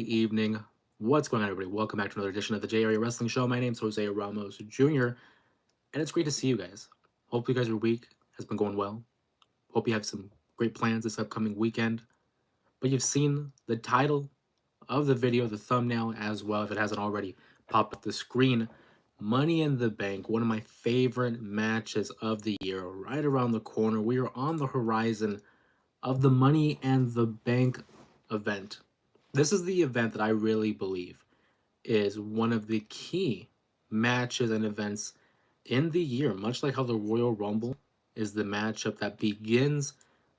evening. What's going on, everybody? Welcome back to another edition of the J Area Wrestling Show. My name's Jose Ramos Jr., and it's great to see you guys. Hope you guys your week has been going well. Hope you have some great plans this upcoming weekend. But you've seen the title of the video, the thumbnail as well, if it hasn't already popped up the screen. Money in the Bank, one of my favorite matches of the year, right around the corner. We are on the horizon of the Money and the Bank event. This is the event that I really believe is one of the key matches and events in the year, much like how the Royal Rumble is the matchup that begins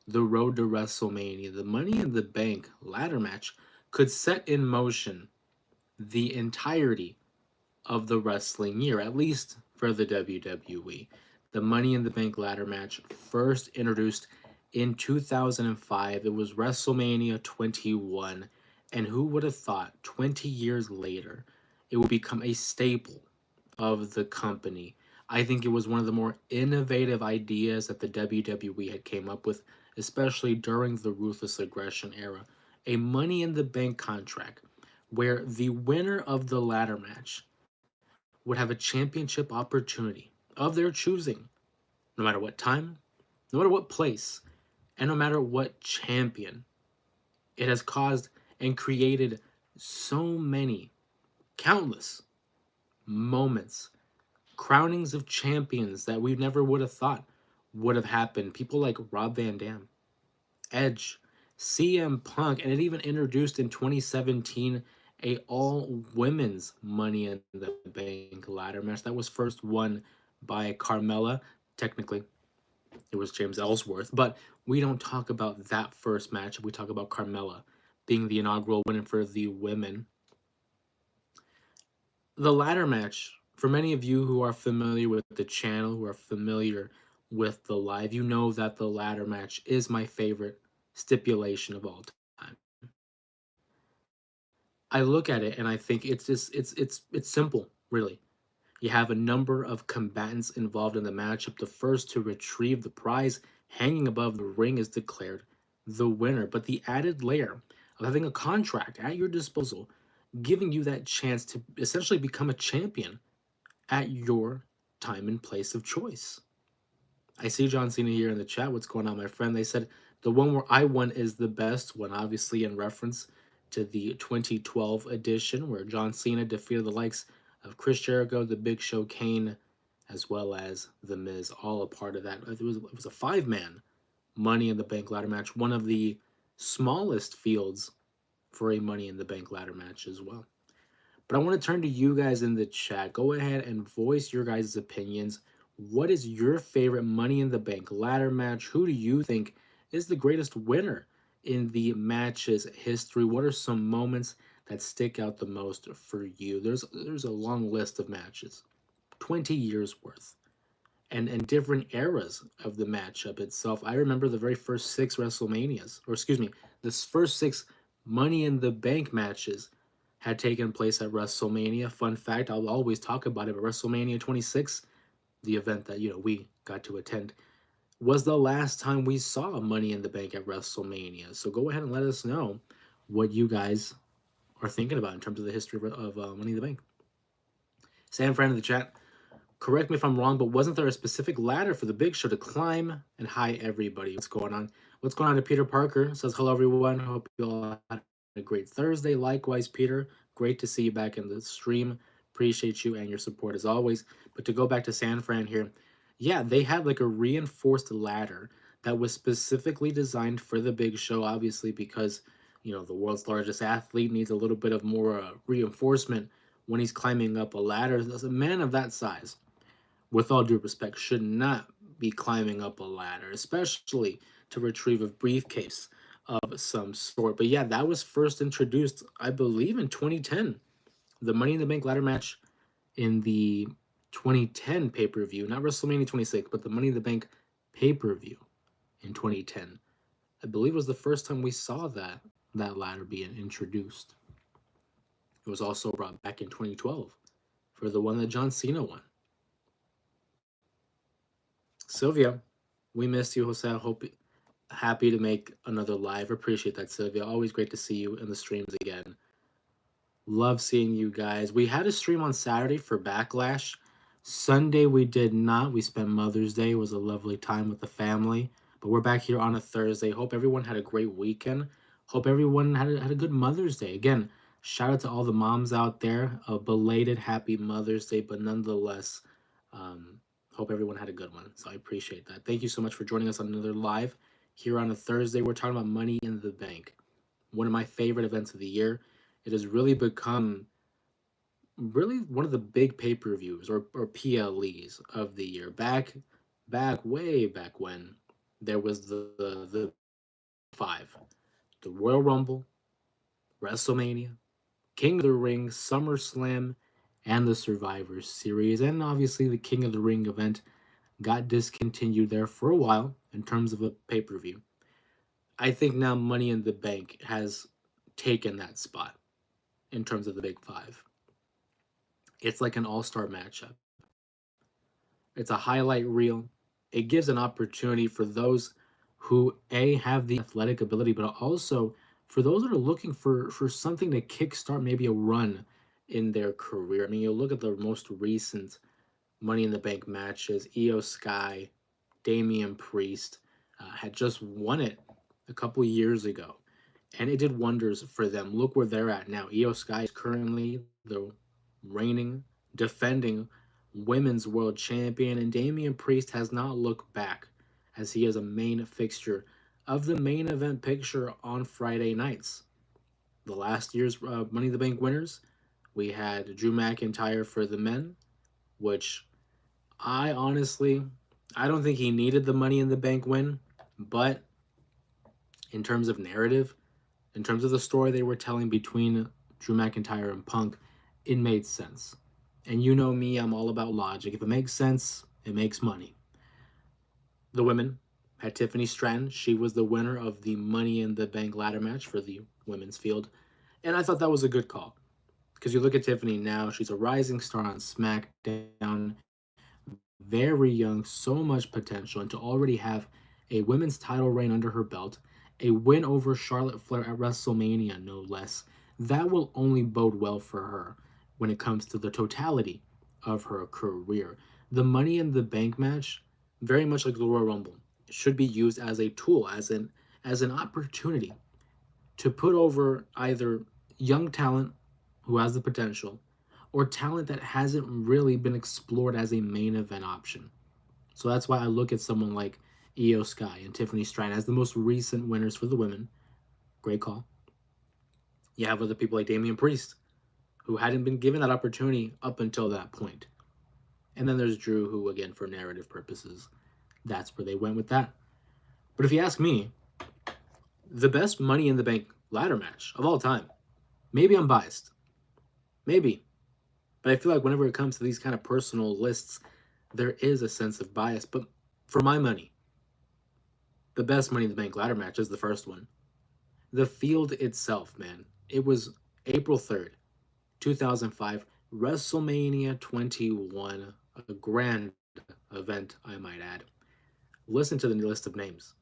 the road to WrestleMania. The Money in the Bank ladder match could set in motion the entirety of the wrestling year, at least for the WWE. The Money in the Bank ladder match first introduced in 2005. It was WrestleMania 21. And who would have thought 20 years later it would become a staple of the company? I think it was one of the more innovative ideas that the WWE had came up with, especially during the Ruthless Aggression era. A Money in the Bank contract where the winner of the ladder match would have a championship opportunity of their choosing, no matter what time, no matter what place, and no matter what champion. It has caused and created so many, countless moments, crownings of champions that we never would have thought would have happened. People like Rob Van Dam, Edge, CM Punk, and it even introduced in 2017 a all women's Money in the Bank ladder match that was first won by Carmella. Technically, it was James Ellsworth, but we don't talk about that first match. We talk about Carmella being the inaugural winner for the women. The ladder match, for many of you who are familiar with the channel, who are familiar with the live, you know that the ladder match is my favorite stipulation of all time. I look at it and I think it's simple, really. You have a number of combatants involved in the matchup. The first to retrieve the prize hanging above the ring is declared the winner. But the added layer of having a contract at your disposal, giving you that chance to essentially become a champion at your time and place of choice. I see John Cena here in the chat. What's going on, my friend? They said the one where I won is the best one, obviously in reference to the 2012 edition where John Cena defeated the likes of Chris Jericho, The Big Show, Kane, as well as The Miz, all a part of that. It was a five-man Money in the Bank ladder match, one of the smallest fields for a Money in the Bank ladder match as well. But I want to turn to you guys in the chat. Go ahead and voice your guys' opinions. What is your favorite Money in the Bank ladder match? Who do you think is the greatest winner in the match's history? What are some moments that stick out the most for you? There's a long list of matches, 20 years worth, and different eras of the matchup itself. I remember the very first six WrestleManias, or excuse me, the first six Money in the Bank matches had taken place at WrestleMania. Fun fact, I'll always talk about it, but WrestleMania 26, the event that we got to attend, was the last time we saw Money in the Bank at WrestleMania. So go ahead and let us know what you guys are thinking about in terms of the history of Money in the Bank. Sam Fran in the chat, correct me if I'm wrong, but wasn't there a specific ladder for the Big Show to climb? And hi, everybody. What's going on? What's going on to Peter Parker? Says, hello, everyone. Hope you all had a great Thursday. Likewise, Peter. Great to see you back in the stream. Appreciate you and your support as always. But to go back to San Fran here, yeah, they had like a reinforced ladder that was specifically designed for the Big Show, obviously, because, the world's largest athlete needs a little bit of more reinforcement when he's climbing up a ladder. As a man of that size, with all due respect, should not be climbing up a ladder, especially to retrieve a briefcase of some sort. But yeah, that was first introduced, I believe, in 2010. The Money in the Bank ladder match in the 2010 pay-per-view, not WrestleMania 26, but the Money in the Bank pay-per-view in 2010. I believe was the first time we saw that ladder being introduced. It was also brought back in 2012 for the one that John Cena won. Sylvia, we missed you, Jose. I hope happy to make another live. Appreciate that, Sylvia. Always great to see you in the streams again. Love seeing you guys. We had a stream on Saturday for Backlash. Sunday we did not. We spent Mother's Day. It was a lovely time with the family. But we're back here on a Thursday. Hope everyone had a great weekend. Hope everyone had a good Mother's Day. Again, shout out to all the moms out there. A belated happy Mother's Day, but nonetheless, um, hope everyone had a good one. So I appreciate that. Thank you so much for joining us on another live here on a Thursday. We're talking about Money in the Bank, one of my favorite events of the year. It has really become really one of the big pay-per-views or PLEs of the year. Way back when there was the five, the Royal Rumble, WrestleMania, King of the Ring, SummerSlam, and the Survivor Series. And obviously the King of the Ring event got discontinued there for a while in terms of a pay-per-view. I think now Money in the Bank has taken that spot in terms of the big five. It's like an all-star matchup. It's a highlight reel. It gives an opportunity for those who a have the athletic ability, but also for those that are looking for something to kickstart maybe a run in their career. I mean, you look at the most recent Money in the Bank matches. Io Sky, Damian Priest had just won it a couple years ago, and it did wonders for them. Look where they're at now. Io Sky is currently the reigning, defending women's world champion, and Damian Priest has not looked back as he is a main fixture of the main event picture on Friday nights. The last year's Money in the Bank winners, we had Drew McIntyre for the men, which I honestly, I don't think he needed the Money in the Bank win, but in terms of narrative, in terms of the story they were telling between Drew McIntyre and Punk, it made sense. And you know me, I'm all about logic. If it makes sense, it makes money. The women had Tiffany Stratton. She was the winner of the Money in the Bank ladder match for the women's field. And I thought that was a good call. Because you look at Tiffany now, she's a rising star on SmackDown, very young, so much potential, and to already have a women's title reign under her belt, a win over Charlotte Flair at WrestleMania, no less, that will only bode well for her when it comes to the totality of her career. The Money in the Bank match, very much like the Royal Rumble, should be used as a tool, as an opportunity to put over either young talent who has the potential or talent that hasn't really been explored as a main event option. So that's why I look at someone like Io Sky and Tiffany Stratton as the most recent winners for the women. Great call. You have other people like Damian Priest, who hadn't been given that opportunity up until that point. And then there's Drew, who, again, for narrative purposes, that's where they went with that. But if you ask me, the best Money in the Bank ladder match of all time, maybe I'm biased. Maybe. But I feel like whenever it comes to these kind of personal lists, there is a sense of bias. But for my money, the best Money in the Bank ladder match is the first one. The field itself, man. It was April 3rd, 2005, WrestleMania 21, a grand event, I might add. Listen to the list of names.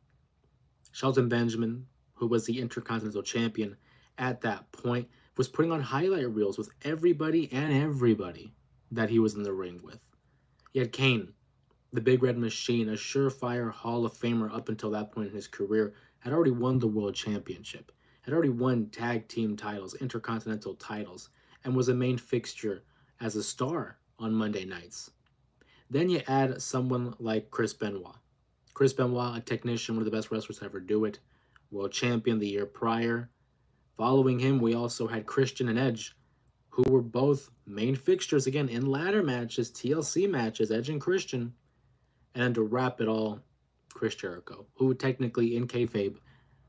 Shelton Benjamin, who was the Intercontinental Champion at that point, was putting on highlight reels with everybody and everybody that he was in the ring with. You had Kane, the Big Red Machine, a surefire Hall of Famer up until that point in his career, had already won the World Championship, had already won tag team titles, intercontinental titles, and was a main fixture as a star on Monday nights. Then you add someone like Chris Benoit. Chris Benoit, a technician, one of the best wrestlers to ever do it, world champion the year prior. Following him, we also had Christian and Edge, who were both main fixtures again in ladder matches, TLC matches, Edge and Christian. And to wrap it all, Chris Jericho, who technically in kayfabe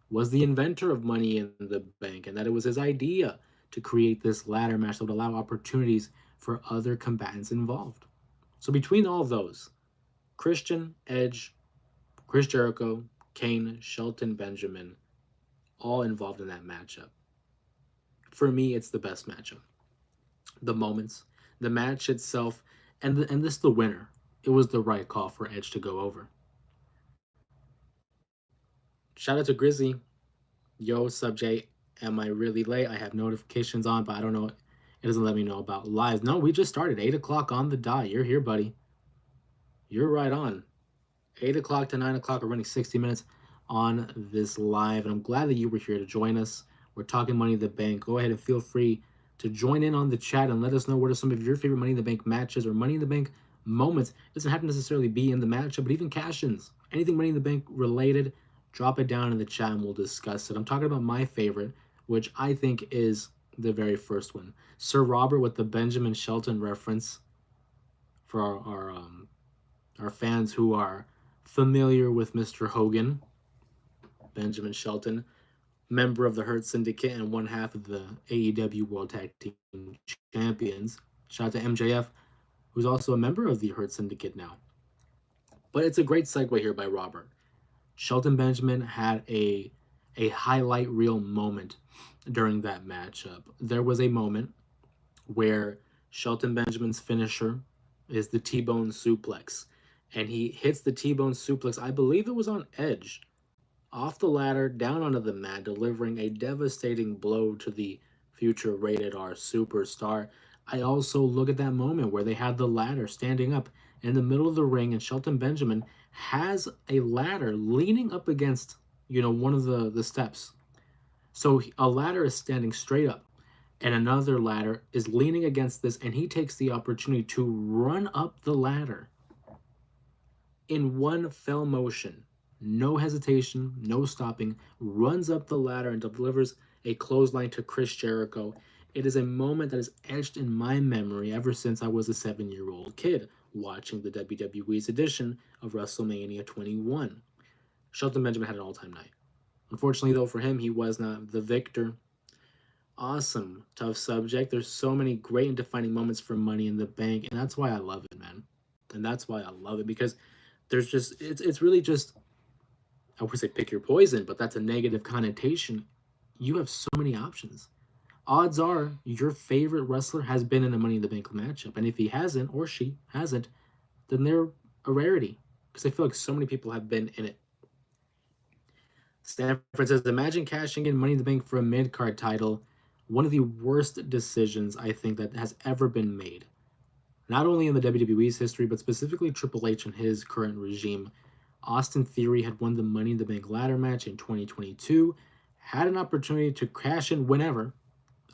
was the inventor of Money in the Bank, and that it was his idea to create this ladder match that would allow opportunities for other combatants involved. So between all of those, Christian, Edge, Chris Jericho, Kane, Shelton Benjamin, all involved in that matchup. For me, it's the best matchup. The moments, the match itself, and this the winner. It was the right call for Edge to go over. Shout out to Grizzly. Yo, sub J, am I really late? I have notifications on, but I don't know It doesn't let me know about live. No, we just started 8 o'clock on the dot. You're here, buddy. You're right on. 8 o'clock to 9 o'clock. We're running 60 minutes on this live, and I'm glad that you were here to join us. We're talking Money in the Bank. Go ahead and feel free to join in on the chat and let us know what are some of your favorite Money in the Bank matches or Money in the Bank moments. It doesn't have to necessarily be in the matchup, but even cash-ins. Anything Money in the Bank related, drop it down in the chat and we'll discuss it. I'm talking about my favorite, which I think is the very first one. Sir Robert with the Benjamin Shelton reference for our fans who are familiar with Mr. Hogan. Benjamin Shelton, member of the Hurt Syndicate and one half of the AEW World Tag Team Champions. Shout out to MJF, who's also a member of the Hurt Syndicate now. But it's a great segue here by Robert. Shelton Benjamin had a highlight reel moment during that matchup. There was a moment where Shelton Benjamin's finisher is the T-bone suplex, and he hits the T-bone suplex. I believe it was on Edge, off the ladder, down onto the mat, delivering a devastating blow to the future rated R superstar. I also look at that moment where they had the ladder standing up in the middle of the ring, and Shelton Benjamin has a ladder leaning up against, one of the steps. So a ladder is standing straight up, and another ladder is leaning against this, and he takes the opportunity to run up the ladder in one fell motion. No hesitation, no stopping, runs up the ladder and delivers a clothesline to Chris Jericho. It is a moment that is etched in my memory ever since I was a 7-year-old kid watching the WWE's edition of WrestleMania 21. Shelton Benjamin had an all-time night. Unfortunately, though, for him, he was not the victor. Awesome, tough subject. There's so many great and defining moments for Money in the Bank, and that's why I love it, man. And that's why I love it, because there's just, it's really just, I would say pick your poison, but that's a negative connotation. You have so many options. Odds are your favorite wrestler has been in a Money in the Bank matchup, and if he hasn't or she hasn't, then they're a rarity, because I feel like so many people have been in it. Stanford says, imagine cashing in Money in the Bank for a mid-card title. One of the worst decisions I think that has ever been made. Not only in the WWE's history, but specifically Triple H and his current regime. Austin Theory had won the Money in the Bank ladder match in 2022, had an opportunity to cash in whenever,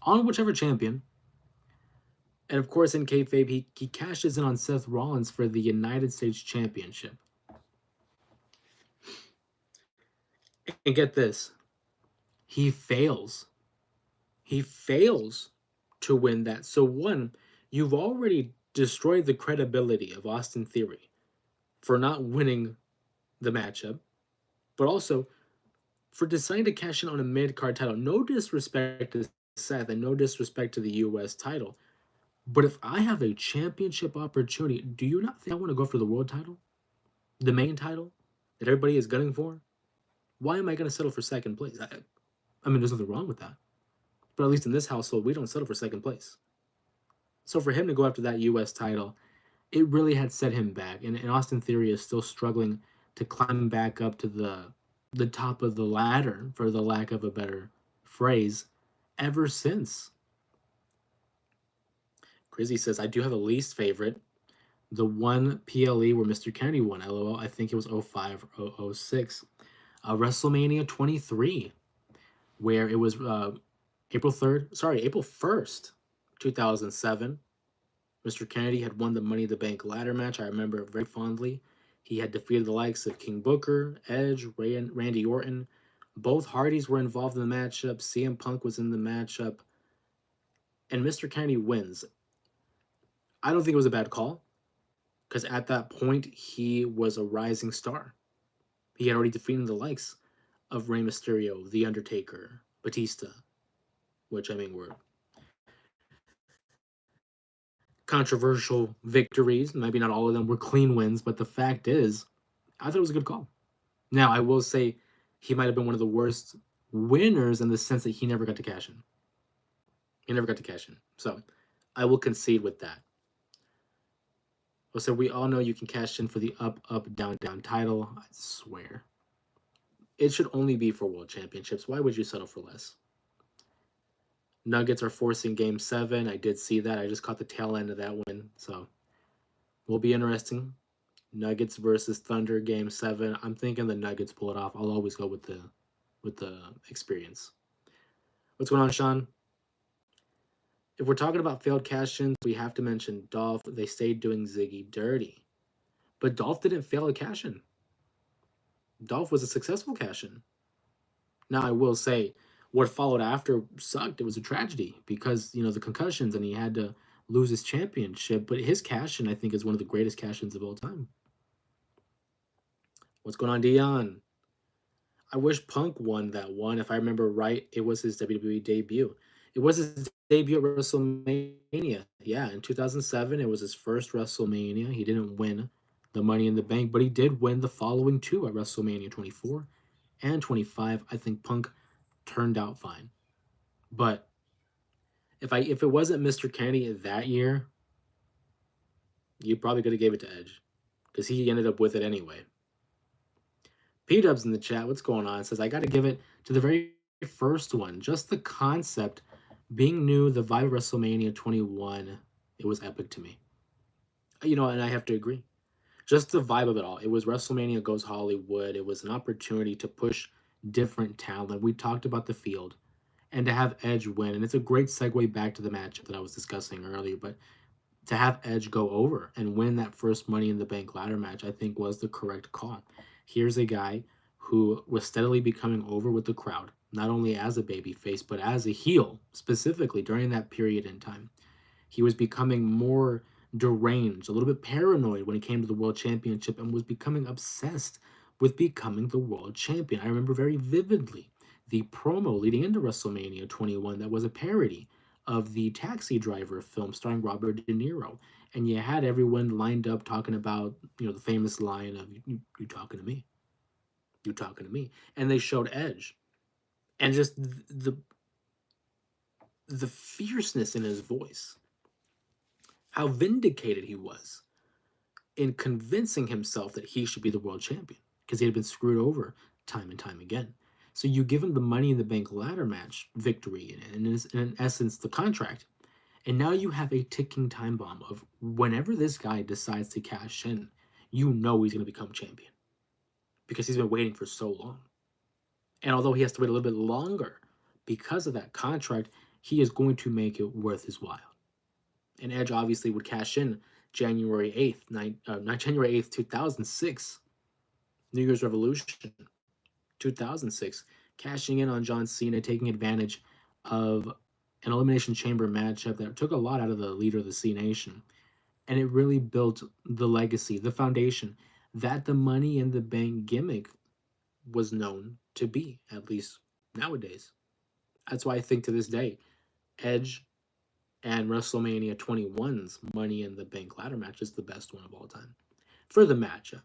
on whichever champion. And of course, in kayfabe, he cashes in on Seth Rollins for the United States Championship. And get this, he fails. He fails to win that. So one, you've already destroyed the credibility of Austin Theory for not winning the matchup, but also for deciding to cash in on a mid-card title. No disrespect to Seth and no disrespect to the U.S. title, but if I have a championship opportunity, do you not think I want to go for the world title? The main title that everybody is gunning for? Why am I going to settle for second place? I mean, there's nothing wrong with that. But at least in this household, we don't settle for second place. So for him to go after that U.S. title, it really had set him back. And Austin Theory is still struggling to climb back up to the top of the ladder, for the lack of a better phrase, ever since. Grizzy says, I do have a least favorite. The one PLE where Mr. Kennedy won, LOL. I think it was 05 or 06. WrestleMania 23, where it was April 1st, 2007. Mr. Kennedy had won the Money in the Bank ladder match. I remember it very fondly. He had defeated the likes of King Booker, Edge, Randy Orton. Both Hardys were involved in the matchup. CM Punk was in the matchup. And Mr. Kennedy wins. I don't think it was a bad call, because at that point, he was a rising star. He had already defeated the likes of Rey Mysterio, The Undertaker, Batista, which, I mean, were controversial victories. Maybe not all of them were clean wins, but the fact is, I thought it was a good call. Now, I will say he might have been one of the worst winners in the sense that he never got to cash in. He never got to cash in. So I will concede with that. So we all know you can cash in for the up, up, down, down title. I swear. It should only be for world championships. Why would you settle for less? Nuggets are forcing game 7. I did see that. I just caught the tail end of that win. So will be interesting. Nuggets versus Thunder game 7. I'm thinking the Nuggets pull it off. I'll always go with the experience. What's going on, Sean? If we're talking about failed cash-ins, we have to mention Dolph. They stayed doing Ziggy dirty. But Dolph didn't fail a cash-in. Dolph was a successful cash-in. Now, I will say, what followed after sucked. It was a tragedy because, the concussions and he had to lose his championship. But his cash-in, I think, is one of the greatest cash-ins of all time. What's going on, Dion? I wish Punk won that one. If I remember right, it was his WWE debut. It was his debut at WrestleMania. Yeah, in 2007, it was his first WrestleMania. He didn't win the Money in the Bank, but he did win the following two at WrestleMania 24 and 25. I think Punk turned out fine. But if it wasn't Mr. Kennedy that year, you probably could have gave it to Edge because he ended up with it anyway. P Dubs in the chat, what's going on? It says I got to give it to the very first one. Just the concept, being new, the vibe of WrestleMania 21, it was epic to me. And I have to agree. Just the vibe of it all. It was WrestleMania Goes Hollywood. It was an opportunity to push different talent. We talked about the field and to have Edge win. And it's a great segue back to the matchup that I was discussing earlier. But to have Edge go over and win that first Money in the Bank ladder match, I think was the correct call. Here's a guy who was steadily becoming over with the crowd, not only as a babyface, but as a heel, specifically during that period in time. He was becoming more deranged, a little bit paranoid when it came to the World Championship, and was becoming obsessed with becoming the World Champion. I remember very vividly the promo leading into WrestleMania 21 that was a parody of the Taxi Driver film starring Robert De Niro. And you had everyone lined up talking about, the famous line of, you talking to me? You talking to me? And they showed Edge. And just the fierceness in his voice, how vindicated he was in convincing himself that he should be the world champion because he had been screwed over time and time again. So you give him the Money in the Bank ladder match victory and in essence the contract. And now you have a ticking time bomb of whenever this guy decides to cash in, he's going to become champion because he's been waiting for so long. And although he has to wait a little bit longer because of that contract, he is going to make it worth his while. And Edge obviously would cash in January 8th, January 8th, 2006, New Year's Revolution, 2006, cashing in on John Cena, taking advantage of an Elimination Chamber matchup that took a lot out of the leader of the C Nation. And it really built the legacy, the foundation that the Money in the Bank gimmick was known to be, at least nowadays. That's why I think to this day, Edge and WrestleMania 21's Money in the Bank ladder match is the best one of all time. For the matchup.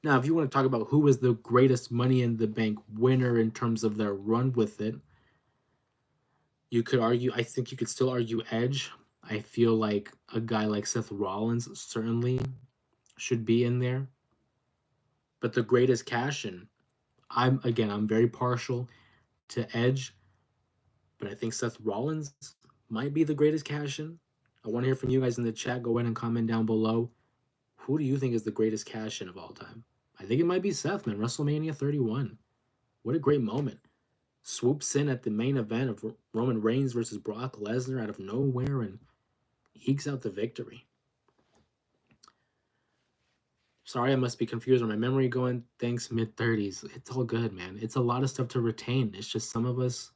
Now, if you want to talk about who was the greatest Money in the Bank winner in terms of their run with it, you could argue, I think you could still argue Edge. I feel like a guy like Seth Rollins certainly should be in there. But the greatest cash-in, I'm very partial to Edge, but I think Seth Rollins might be the greatest cash-in. I want to hear from you guys in the chat. Go ahead and comment down below. Who do you think is the greatest cash-in of all time? I think it might be Seth, man. WrestleMania 31. What a great moment. Swoops in at the main event of Roman Reigns versus Brock Lesnar out of nowhere and ekes out the victory. Sorry, I must be confused on my memory going. Thanks, mid-30s. It's all good, man. It's a lot of stuff to retain. It's just some of us,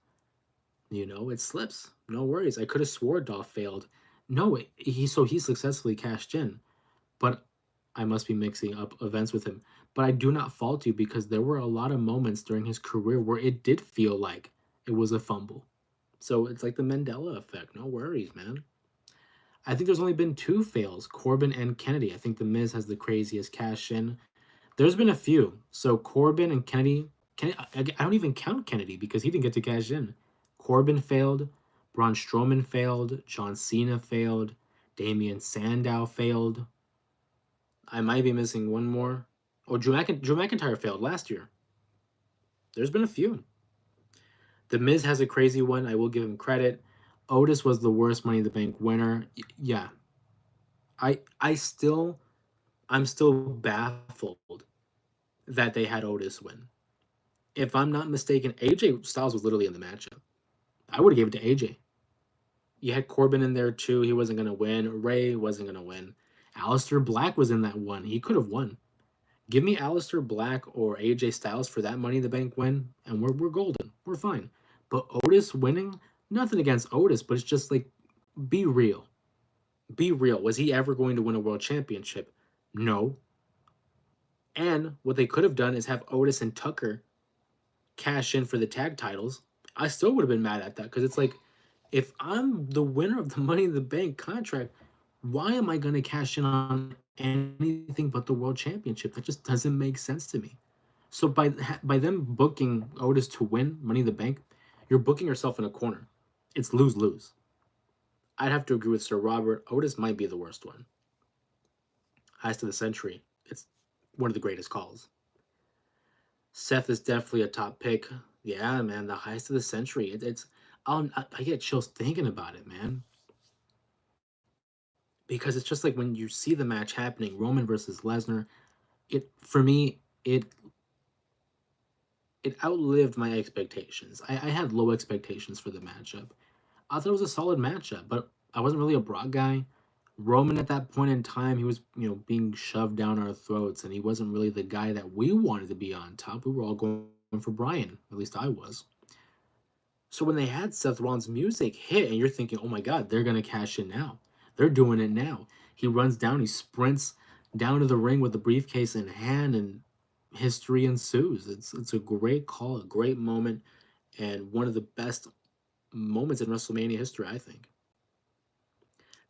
it slips. No worries. I could have swore Dolph failed. No, he successfully cashed in. But I must be mixing up events with him. But I do not fault you because there were a lot of moments during his career where it did feel like it was a fumble. So it's like the Mandela effect. No worries, man. I think there's only been 2 fails, Corbin and Kennedy. I think The Miz has the craziest cash in. There's been a few. So Corbin and Kennedy, I don't even count Kennedy because he didn't get to cash in. Corbin failed, Braun Strowman failed, John Cena failed, Damian Sandow failed. I might be missing one more. Oh, Drew McIntyre failed last year. There's been a few. The Miz has a crazy one. I will give him credit. Otis was the worst Money in the Bank winner. Yeah, I still I'm still baffled that they had Otis win. If I'm not mistaken, AJ Styles was literally in the matchup. I would have gave it to AJ. You had Corbin in there too. He wasn't gonna win. Ray wasn't gonna win. Aleister Black was in that one. He could have won. Give me Aleister Black or AJ Styles for that Money in the Bank win, and we're golden. We're fine. But Otis winning, nothing against Otis, but it's just like, be real. Be real. Was he ever going to win a world championship? No. And what they could have done is have Otis and Tucker cash in for the tag titles. I still would have been mad at that because it's like, if I'm the winner of the Money in the Bank contract, why am I going to cash in on anything but the world championship? That just doesn't make sense to me. So by them booking Otis to win Money in the Bank, you're booking yourself in a corner. It's lose lose. I'd have to agree with Sir Robert. Otis might be the worst one. Heist of the century. It's one of the greatest calls. Seth is definitely a top pick. Yeah, man, the heist of the century. I get chills thinking about it, man. Because it's just like when you see the match happening, Roman versus Lesnar. It for me, it outlived my expectations. I had low expectations for the matchup. I thought it was a solid matchup, but I wasn't really a Brock guy. Roman at that point in time, he was, being shoved down our throats, and he wasn't really the guy that we wanted to be on top. We were all going for Bryan. At least I was. So when they had Seth Rollins' music hit, and you're thinking, oh my God, they're going to cash in now. They're doing it now. He runs down, he sprints down to the ring with the briefcase in hand, and history ensues. It's a great call, a great moment, and one of the best moments in WrestleMania history, I think.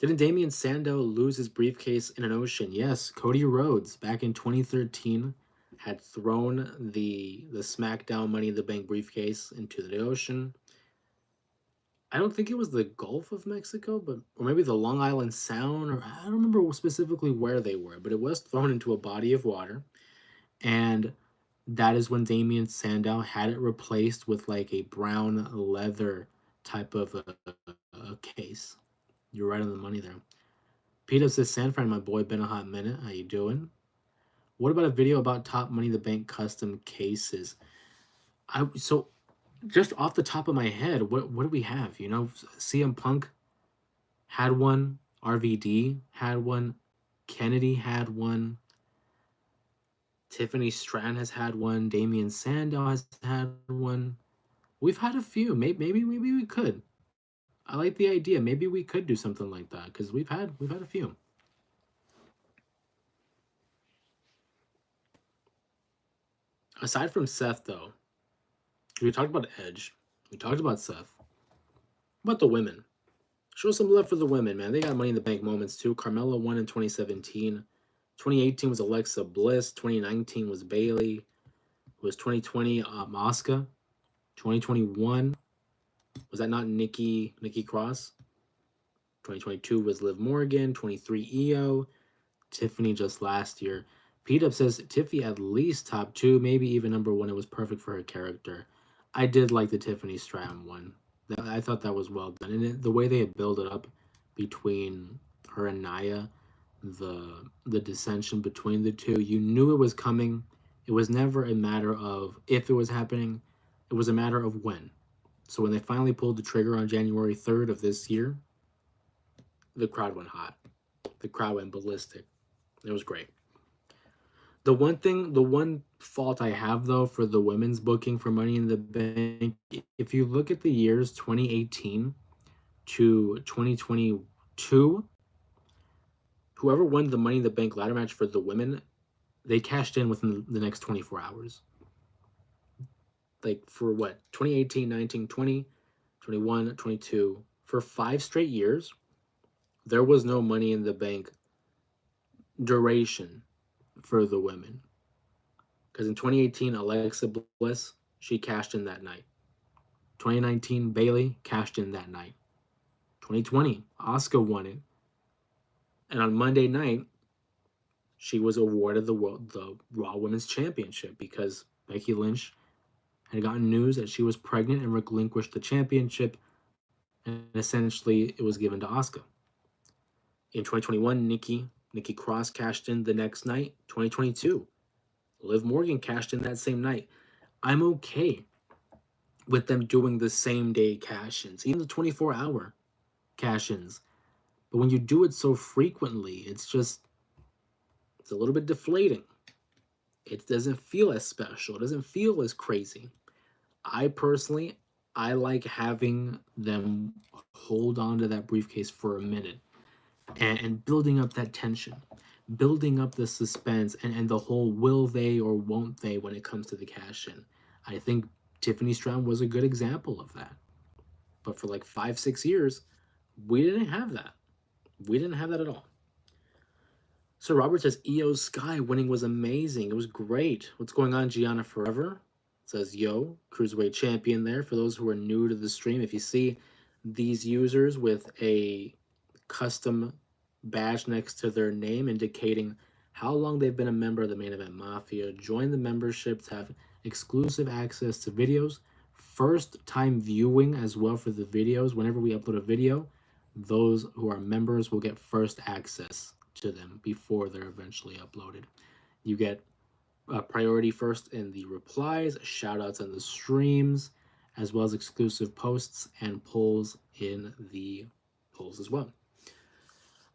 Didn't Damian Sandow lose his briefcase in an ocean? Yes, Cody Rhodes back in 2013 had thrown the SmackDown Money in the Bank briefcase into the ocean. I don't think it was the Gulf of Mexico, but or maybe the Long Island Sound, or I don't remember specifically where they were, but it was thrown into a body of water, and that is when Damian Sandow had it replaced with like a brown leather type of a case. You're right on the money there. Peter says, Sanfran, my boy, been a hot minute. How you doing? What about a video about top Money in the Bank custom cases? So just off the top of my head, what do we have? CM Punk had one, RVD had one, Kennedy had one, Tiffany Stratton has had one, Damian Sandow has had one. We've had a few. Maybe we could. I like the idea. Maybe we could do something like that because we've had a few. Aside from Seth, though, we talked about Edge. We talked about Seth. What about the women? Show some love for the women, man. They got Money in the Bank moments too. Carmella won in 2017. 2018 was Alexa Bliss. 2019 was Bailey. It was 2020 Asuka. 2021 was that not Nikki Cross? 2022 was Liv Morgan. 23 Io. Tiffany just last year. P-Dub says Tiffy at least top 2, maybe even number 1. It was perfect for her character. I did like the Tiffany Stratton one. I thought that was well done, and the way they had built it up between her and Nia, the dissension between the two, you knew it was coming. It was never a matter of if it was happening; it was a matter of when. So when they finally pulled the trigger on January 3rd of this year, the crowd went hot. The crowd went ballistic. It was great. The one fault I have though for the women's booking for Money in the Bank, if you look at the years 2018 to 2022, whoever won the Money in the Bank ladder match for the women, they cashed in within the next 24 hours. Like for what? 2018, 19, 20, 21, 22, for 5 straight years, there was no Money in the Bank duration for the women. Because in 2018, Alexa Bliss, she cashed in that night. 2019, Bailey cashed in that night. 2020, Asuka won it. And on Monday night, she was awarded the Raw Women's Championship because Becky Lynch had gotten news that she was pregnant and relinquished the championship, and essentially it was given to Asuka. In 2021, Nikki Cross cashed in the next night. 2022, Liv Morgan cashed in that same night. I'm okay with them doing the same day cash ins, even the 24-hour cash ins. But when you do it so frequently, it's a little bit deflating. It doesn't feel as special. It doesn't feel as crazy. I like having them hold on to that briefcase for a minute and building up that tension, building up the suspense, and the whole will they or won't they when it comes to the cash in. I think Tiffany Stratton was a good example of that. But for like 5, 6 years, we didn't have that. We didn't have that at all. So Robert says Io Sky winning was amazing. It was great. What's going on, Gianna Forever? Says yo, cruiserweight champion there. For those who are new to the stream, if you see these users with a custom badge next to their name indicating how long they've been a member of the Main Event Mafia, join the membership to have exclusive access to videos, first time viewing as well for the videos. Whenever we upload a video, those who are members will get first access to them before they're eventually uploaded. You get priority first in the replies, shout outs in the streams, as well as exclusive posts and polls in the polls as well.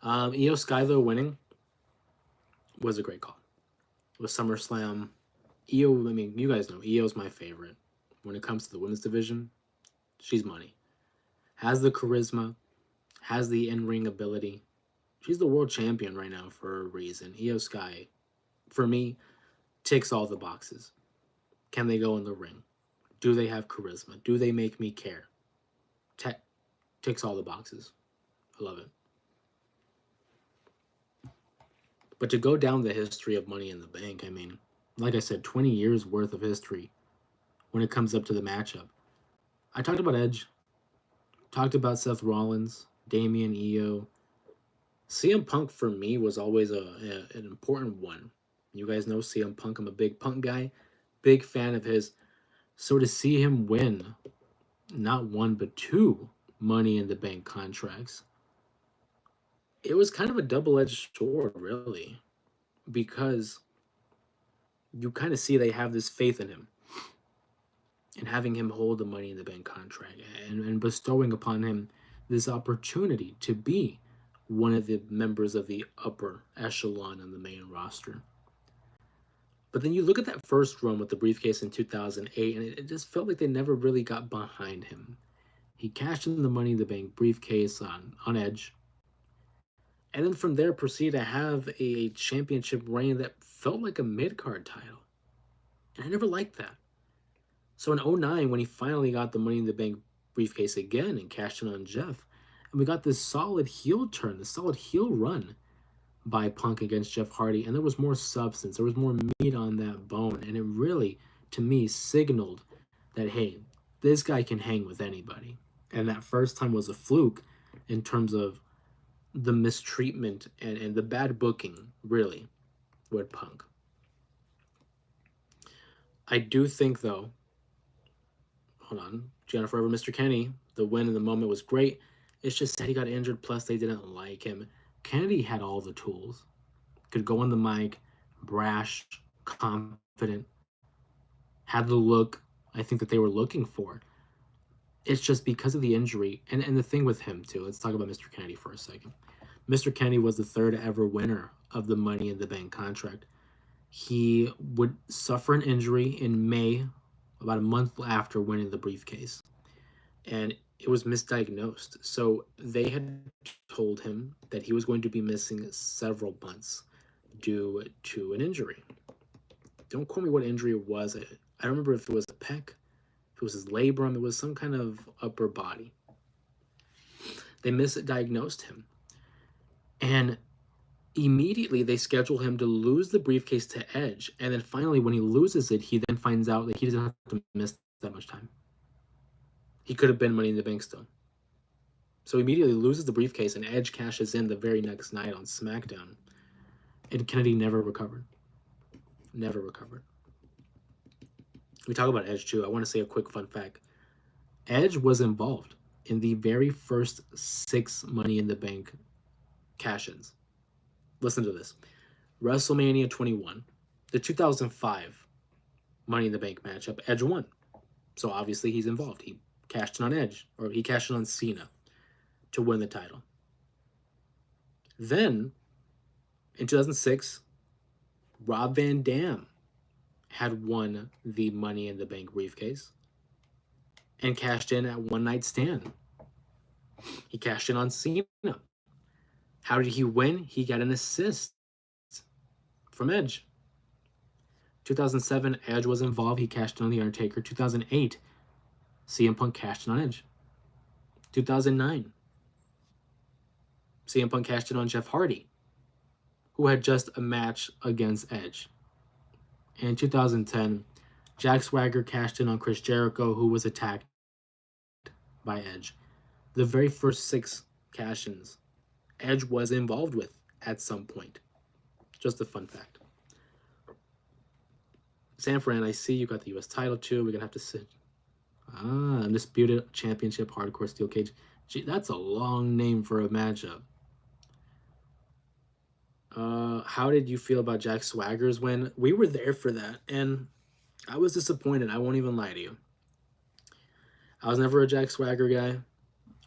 Io Sky, though, winning was a great call. With SummerSlam, Io, I mean, you guys know, Io's my favorite. When it comes to the women's division, she's money. Has the charisma, has the in-ring ability. She's the world champion right now for a reason. Io Sky, for me, ticks all the boxes. Can they go in the ring? Do they have charisma? Do they make me care? Ticks all the boxes. I love it. But to go down the history of Money in the Bank, I mean, like I said, 20 years worth of history when it comes up to the matchup. I talked about Edge, talked about Seth Rollins, Damian, Io. CM Punk for me was always an important one. You guys know CM Punk. I'm a big Punk guy, big fan of his. So to see him win not one but two Money in the Bank contracts, it was kind of a double-edged sword, really, because you kind of see they have this faith in him and having him hold the Money in the Bank contract and bestowing upon him this opportunity to be one of the members of the upper echelon on the main roster. But then you look at that first run with the briefcase in 2008, and it just felt like they never really got behind him. He cashed in the Money in the Bank briefcase on Edge, and then from there proceeded to have a championship reign that felt like a mid-card title. And I never liked that. So in 2009, when he finally got the Money in the Bank briefcase again and cashed in on Jeff, and we got this solid heel turn, this solid heel run by Punk against Jeff Hardy, and there was more substance, there was more meat on that bone, and it really, to me, signaled that, hey, this guy can hang with anybody. And that first time was a fluke in terms of the mistreatment and the bad booking, really, with Punk. I do think, though, hold on, Gianna Forever, Mr. Kenny, the win in the moment was great. It's just that he got injured, plus they didn't like him. Kennedy had all the tools. Could go on the mic, brash, confident, had the look I think that they were looking for. It's just because of the injury, and the thing with him, too. Let's talk about Mr. Kennedy for a second. Mr. Kennedy was the third ever winner of the Money in the Bank contract. He would suffer an injury in May, about a month after winning the briefcase. And it was misdiagnosed. So they had told him that he was going to be missing several months due to an injury. Don't quote me what injury it was. I don't remember if it was a pec, if it was his labrum, it was some kind of upper body. They misdiagnosed him. And immediately they schedule him to lose the briefcase to Edge. And then finally, when he loses it, he then finds out that he doesn't have to miss that much time. He could have been Money in the Bank still. So he immediately loses the briefcase, and Edge cashes in the very next night on SmackDown. And Kennedy never recovered. Never recovered. We talk about Edge too. I want to say a quick fun fact. Edge was involved in the very first 6 Money in the Bank cash ins. Listen to this: WrestleMania 21, the 2005 Money in the Bank matchup, Edge won. So obviously he's involved. He cashed in on Edge, or he cashed in on Cena to win the title. Then in 2006, Rob Van Dam had won the Money in the Bank briefcase and cashed in at One Night Stand. He cashed in on Cena. How did he win? He got an assist from Edge. 2007, Edge was involved. He cashed in on The Undertaker. 2008, CM Punk cashed in on Edge. 2009, CM Punk cashed in on Jeff Hardy, who had just a match against Edge. And in 2010, Jack Swagger cashed in on Chris Jericho, who was attacked by Edge. The very first 6 cash ins, Edge was involved with at some point. Just a fun fact. San Fran, I see you got the U.S. title too. We're going to have to sit. Undisputed Championship Hardcore Steel Cage. Gee, that's a long name for a matchup. How did you feel about Jack Swagger's win? We were there for that, and I was disappointed. I won't even lie to you. I was never a Jack Swagger guy.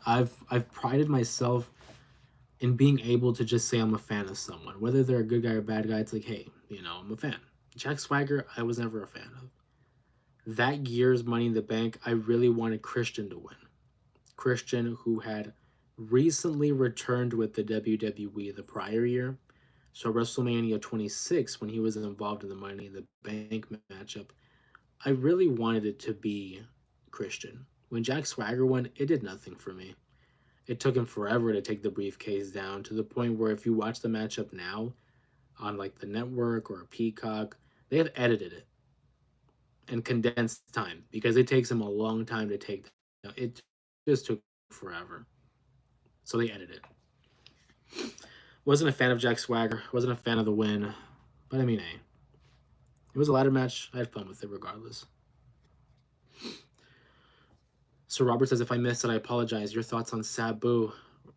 I've prided myself in being able to just say I'm a fan of someone, whether they're a good guy or a bad guy. It's like, hey, I'm a fan. Jack Swagger, I was never a fan of. That year's Money in the Bank, I really wanted Christian to win. Christian, who had recently returned with the WWE the prior year. So WrestleMania 26, when he was involved in the Money in the Bank matchup, I really wanted it to be Christian. When Jack Swagger won, it did nothing for me. It took him forever to take the briefcase down, to the point where if you watch the matchup now on like the network or a Peacock, they have edited it and condensed time because it takes him a long time to take down. It just took forever. So they edited it. Wasn't a fan of Jack Swagger, wasn't a fan of the win, but I mean, hey, it was a ladder match. I had fun with it regardless. So Robert says, if I missed it, I apologize. Your thoughts on Sabu?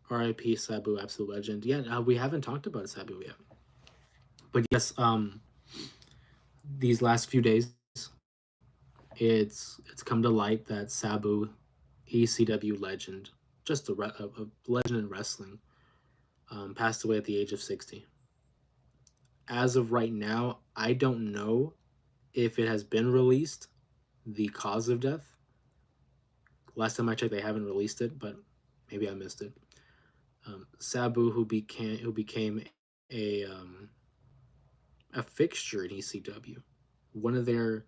R.I.P. Sabu, absolute legend. Yeah, we haven't talked about Sabu yet. But yes, these last few days, it's come to light that Sabu, ECW legend, just a legend in wrestling, passed away at the age of 60. As of right now, I don't know if it has been released, the cause of death. Last time I checked, they haven't released it, but maybe I missed it. Sabu, who became a fixture in ECW, one of their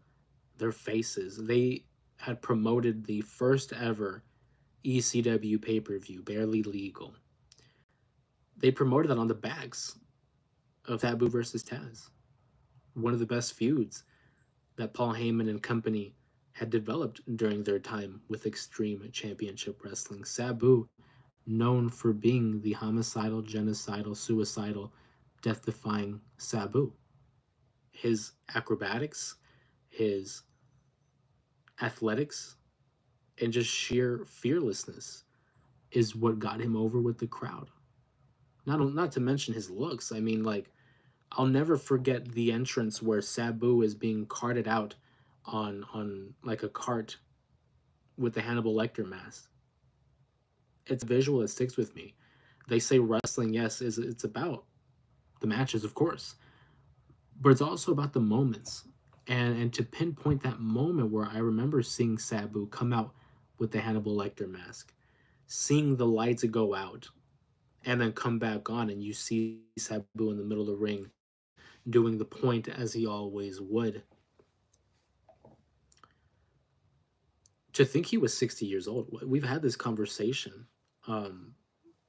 faces. They had promoted the first ever ECW pay-per-view, Barely Legal. They promoted that on the backs of Sabu versus Taz, one of the best feuds that Paul Heyman and company had developed during their time with Extreme Championship Wrestling. Sabu, known for being the homicidal, genocidal, suicidal, death-defying Sabu. His acrobatics, his athletics, and just sheer fearlessness is what got him over with the crowd. Not to mention his looks. I mean, like, I'll never forget the entrance where Sabu is being carted out on like a cart with the Hannibal Lecter mask. It's a visual that sticks with me. They say wrestling, yes, it's about the matches, of course, but it's also about the moments. And to pinpoint that moment where I remember seeing Sabu come out with the Hannibal Lecter mask, seeing the lights go out, and then come back on, and you see Sabu in the middle of the ring doing the point as he always would. To think he was 60 years old. We've had this conversation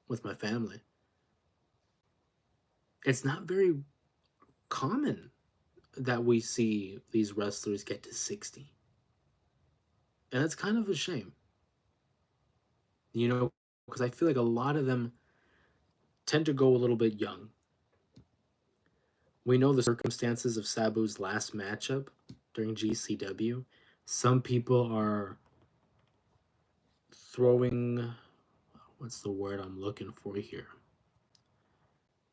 with my family. It's not very common that we see these wrestlers get to 60. And it's kind of a shame. Because I feel like a lot of them tend to go a little bit young. We know the circumstances of Sabu's last matchup during GCW. Some people are throwing, what's the word I'm looking for here?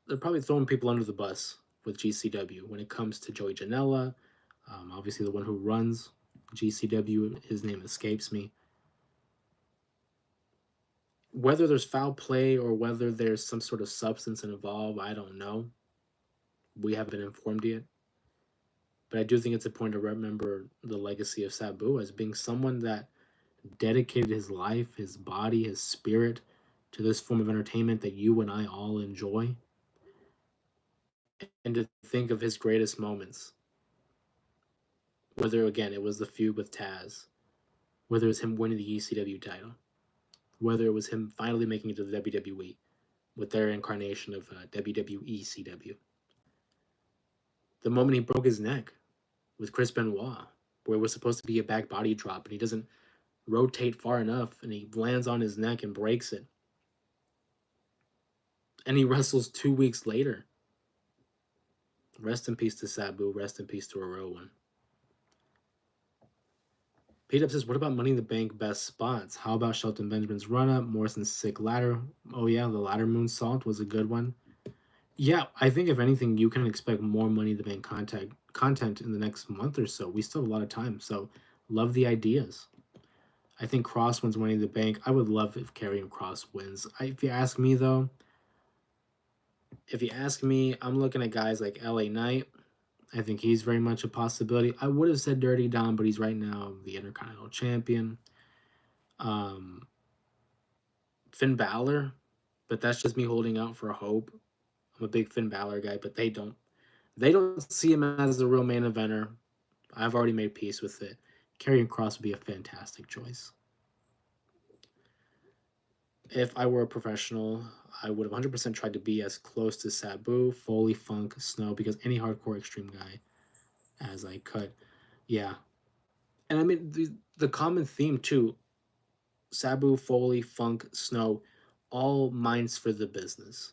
They're probably throwing people under the bus with GCW when it comes to Joey Janela. Obviously, the one who runs GCW, his name escapes me. Whether there's foul play or whether there's some sort of substance involved, I don't know. We haven't been informed yet. But I do think it's important to remember the legacy of Sabu as being someone that dedicated his life, his body, his spirit to this form of entertainment that you and I all enjoy. And to think of his greatest moments, whether again it was the feud with Taz, whether it was him winning the ECW title, whether it was him finally making it to the WWE with their incarnation of WWE CW, the moment he broke his neck with Chris Benoit, where it was supposed to be a back body drop and he doesn't rotate far enough and he lands on his neck and breaks it. And he wrestles 2 weeks later. Rest in peace to Sabu. Rest in peace to a real one. Pete Up says, what about Money in the Bank best spots? How about Shelton Benjamin's run up? Morrison's sick ladder. Oh, yeah, the ladder moonsault was a good one. Yeah, I think if anything, you can expect more Money in the Bank content in the next month or so. We still have a lot of time, so love the ideas. I think Cross wins Money in the Bank. I would love if Karrion Cross wins. If you ask me, though, I'm looking at guys like LA Knight. I think he's very much a possibility. I would have said Dirty Dom, but he's right now the Intercontinental Champion. Finn Balor, but that's just me holding out for hope. I'm a big Finn Balor guy, but they don't see him as the real main eventer. I've already made peace with it. Karrion Cross would be a fantastic choice. If I were a professional, I would have 100% tried to be as close to Sabu, Foley, Funk, Snow, because any hardcore extreme guy as I could. Yeah. And I mean, the common theme, too, Sabu, Foley, Funk, Snow, all minds for the business.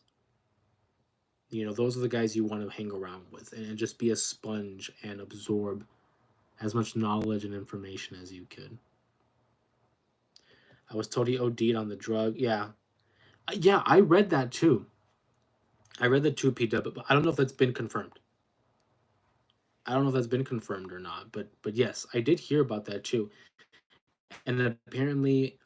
You know, those are the guys you want to hang around with and just be a sponge and absorb as much knowledge and information as you could. I was told he OD'd on the drug. Yeah. Yeah, I read that too. I read the 2PW, but I don't know if that's been confirmed. I don't know if that's been confirmed or not, but yes, I did hear about that too. And then apparently,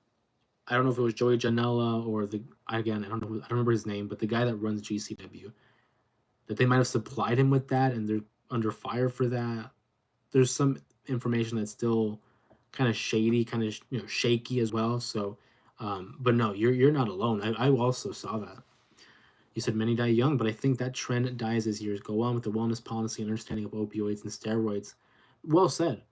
I don't know if it was Joey Janela or I don't know, I don't remember his name, but the guy that runs GCW, that they might have supplied him with that, and they're under fire for that. There's some information that's still kind of shady, kind of shaky as well. So, but no, you're not alone. I also saw that. You said many die young, but I think that trend dies as years go on with the wellness policy and understanding of opioids and steroids. Well said.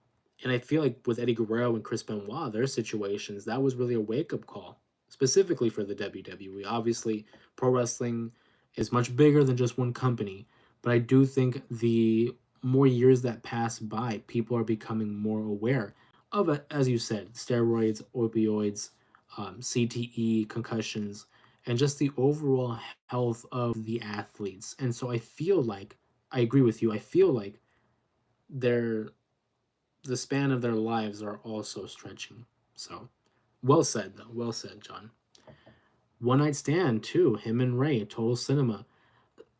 And I feel like with Eddie Guerrero and Chris Benoit, their situations, that was really a wake up call, specifically for the WWE. Obviously, pro wrestling is much bigger than just one company, but I do think the more years that pass by, people are becoming more aware of it, as you said, steroids, opioids, CTE, concussions, and just the overall health of the athletes. And so I feel like, I agree with you, I feel like they're the span of their lives are also stretching. So, well said, though. Well said, John. One Night Stand, too. Him and Ray, Total Cinema.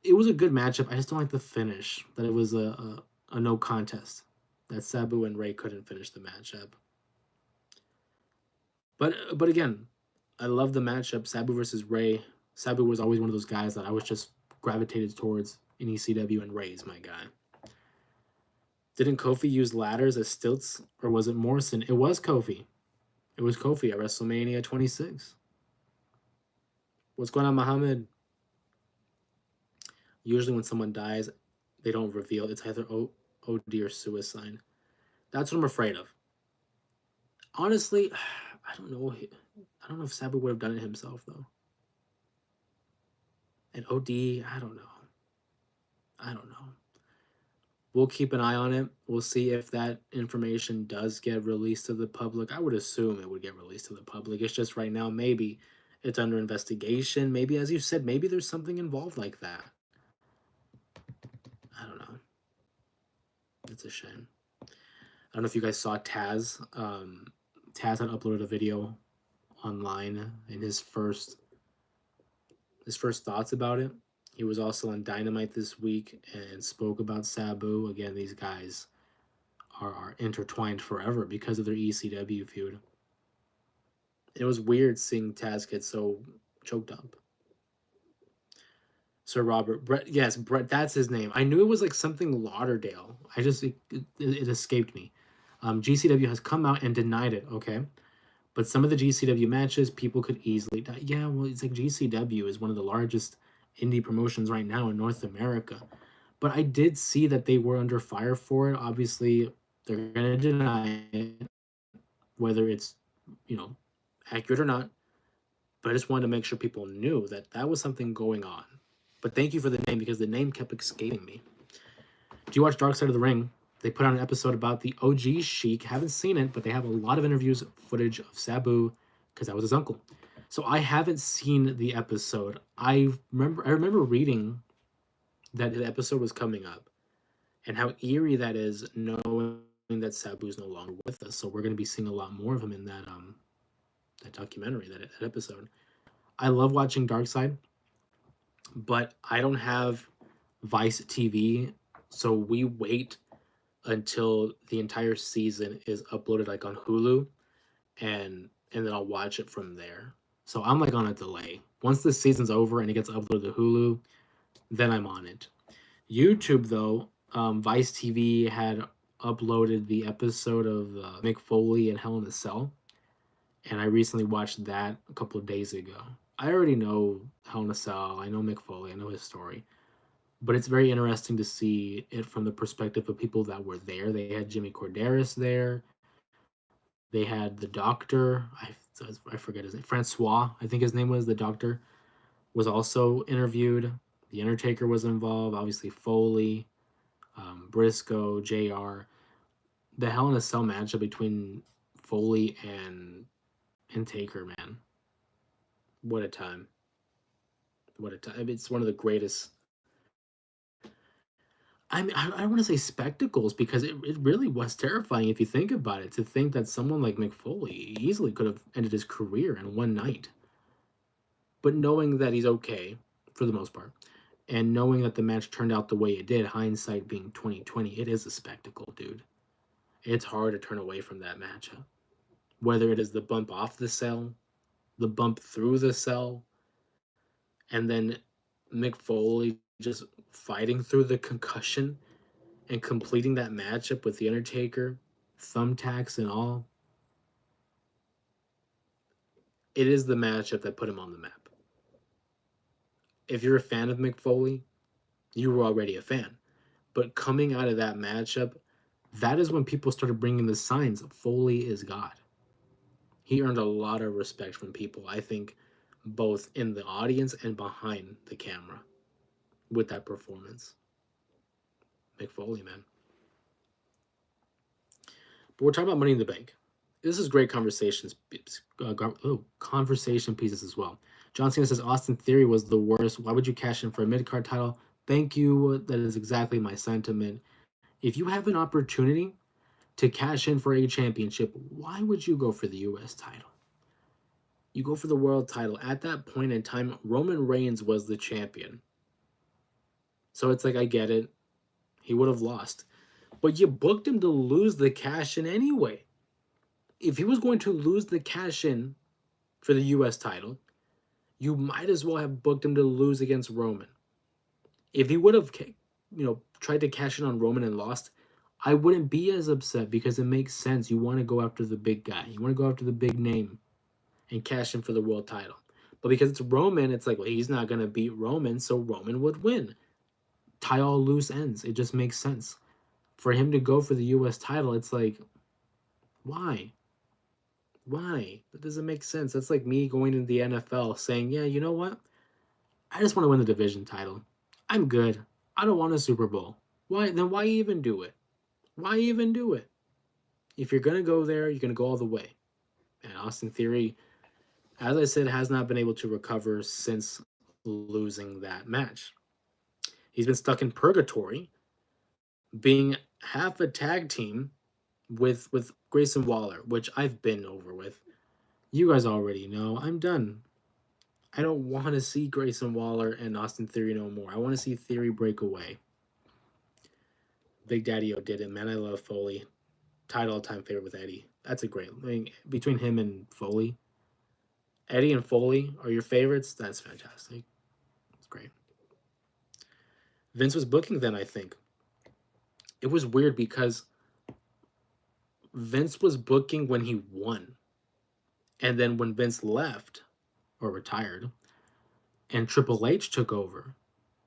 It was a good matchup. I just don't like the finish, that it was a no contest, that Sabu and Ray couldn't finish the matchup. But again, I love the matchup, Sabu versus Ray. Sabu was always one of those guys that I was just gravitated towards in ECW, and Ray's my guy. Didn't Kofi use ladders as stilts, or was it Morrison? It was Kofi. It was Kofi at WrestleMania 26. What's going on, Muhammad? Usually, when someone dies, they don't reveal. It's either OD or suicide. That's what I'm afraid of. Honestly, I don't know. I don't know if Sabu would have done it himself, though. And OD, I don't know. I don't know. We'll keep an eye on it. We'll see if that information does get released to the public. I would assume it would get released to the public. It's just right now, maybe it's under investigation. Maybe, as you said, maybe there's something involved like that. I don't know. It's a shame. I don't know if you guys saw Taz. Taz had uploaded a video online in his first thoughts about it. He was also on Dynamite this week and spoke about Sabu. Again, these guys are intertwined forever because of their ECW feud. It was weird seeing Taz get so choked up. Sir Robert Brett, yes, Brett. That's his name. I knew it was like something Lauderdale. It escaped me. GCW has come out and denied it. Okay, but some of the GCW matches people could easily die. Yeah, well, it's like GCW is one of the largest indie promotions right now in North America. But I did see that they were under fire for it. Obviously, they're gonna deny it, whether it's you know accurate or not. But I just wanted to make sure people knew that that was something going on. But thank you for the name because the name kept escaping me. Do you watch Dark Side of the Ring? They put out an episode about the OG Sheik. Haven't seen it, but they have a lot of interviews, footage of Sabu, because that was his uncle. So I haven't seen the episode. I remember reading that the episode was coming up, and how eerie that is, knowing that Sabu's no longer with us. So we're going to be seeing a lot more of him in that documentary, that episode. I love watching Dark Side, but I don't have Vice TV, so we wait until the entire season is uploaded like on Hulu, and then I'll watch it from there. So I'm like on a delay. Once the season's over and it gets uploaded to Hulu, then I'm on it. YouTube though, Vice TV had uploaded the episode of Mick Foley and Hell in a Cell, and I recently watched that a couple of days ago. I already know Hell in a Cell. I know Mick Foley. I know his story, but it's very interesting to see it from the perspective of people that were there. They had Jimmy Corderas there. They had the doctor. I forget his name. Francois, I think his name was. The doctor was also interviewed. The Undertaker was involved. Obviously Foley, Briscoe, Jr. The Hell in a Cell matchup between Foley and Taker, man. What a time! What a time! It's one of the greatest. I mean, I don't want to say spectacles because it really was terrifying if you think about it. To think that someone like Mick Foley easily could have ended his career in one night. But knowing that he's okay for the most part, and knowing that the match turned out the way it did, hindsight being 2020, it is a spectacle, dude. It's hard to turn away from that matchup. Whether it is the bump off the cell, the bump through the cell, and then Mick Foley just fighting through the concussion and completing that matchup with The Undertaker, thumbtacks and all. It is the matchup that put him on the map. If you're a fan of Mick Foley, you were already a fan. But coming out of that matchup, that is when people started bringing the signs Foley is God. He earned a lot of respect from people, I think, both in the audience and behind the camera with that performance. Mick Foley, man. But we're talking about Money in the Bank. This is great conversation pieces as well. John Cena says Austin Theory was the worst. Why would you cash in for a mid card title? Thank you. That is exactly my sentiment. If you have an opportunity to cash in for a championship, why would you go for the US title? You go for the world title. At that point in time, Roman Reigns was the champion. So it's like, I get it. He would have lost. But you booked him to lose the cash in anyway. If he was going to lose the cash in for the US title, you might as well have booked him to lose against Roman. If he would have, tried to cash in on Roman and lost, I wouldn't be as upset because it makes sense. You want to go after the big guy. You want to go after the big name and cash in for the world title. But because it's Roman, it's like, well, he's not going to beat Roman, so Roman would win. Tie all loose ends. It just makes sense. For him to go for the US title, it's like, why? Why? That doesn't make sense. That's like me going to the NFL saying, yeah, you know what? I just want to win the division title. I'm good. I don't want a Super Bowl. Why? Then why even do it? Why even do it? If you're going to go there, you're going to go all the way. And Austin Theory, as I said, has not been able to recover since losing that match. He's been stuck in purgatory, being half a tag team with Grayson Waller, which I've been over with. You guys already know I'm done. I don't want to see Grayson Waller and Austin Theory no more. I want to see Theory break away. Big Daddy O did it, man. I love Foley. Tied all time favorite with Eddie. That's a great. I mean, between him and Foley, Eddie and Foley are your favorites. That's fantastic. It's great. Vince was booking then, I think. It was weird because Vince was booking when he won. And then when Vince left or retired and Triple H took over,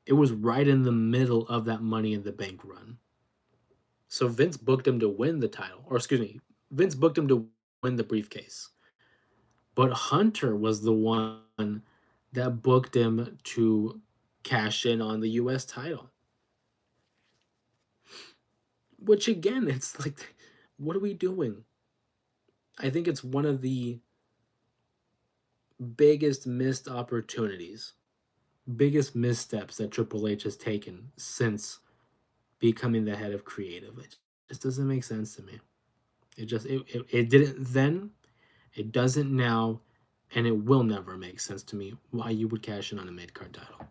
it was right in the middle of that Money in the Bank run. So Vince booked him to win the title, or excuse me, Vince booked him to win the briefcase. But Hunter was the one that booked him to cash in on the US title. Which again, it's like, what are we doing? I think it's one of the biggest missed opportunities, biggest missteps that Triple H has taken since becoming the head of creative. It just doesn't make sense to me. It didn't then, it doesn't now, and it will never make sense to me why you would cash in on a mid card title.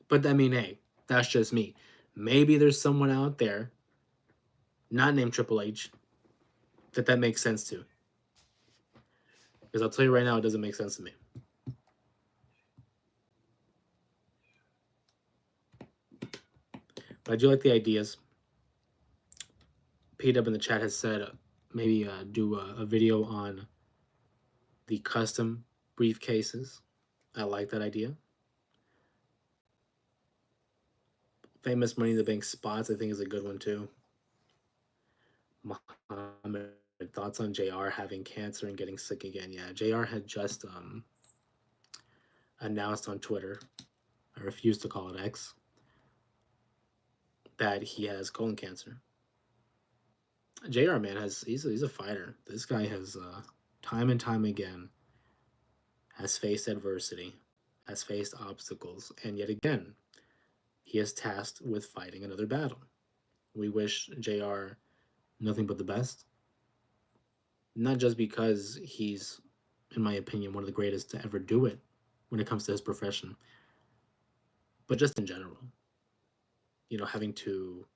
But I mean, hey, that's just me. Maybe there's someone out there, not named Triple H, that makes sense to. Because I'll tell you right now, it doesn't make sense to me. But I do like the ideas. P-Dub in the chat has said maybe do a video on the custom briefcases. I like that idea. Famous Money in the Bank spots, I think, is a good one too. Muhammad, thoughts on JR having cancer and getting sick again? Yeah, JR had just announced on Twitter, I refuse to call it X, that he has colon cancer. JR, man, he's a fighter. This guy has time and time again has faced adversity, has faced obstacles, and yet again, he is tasked with fighting another battle. We wish JR nothing but the best. Not just because he's, in my opinion, one of the greatest to ever do it when it comes to his profession, but just in general. You know, having to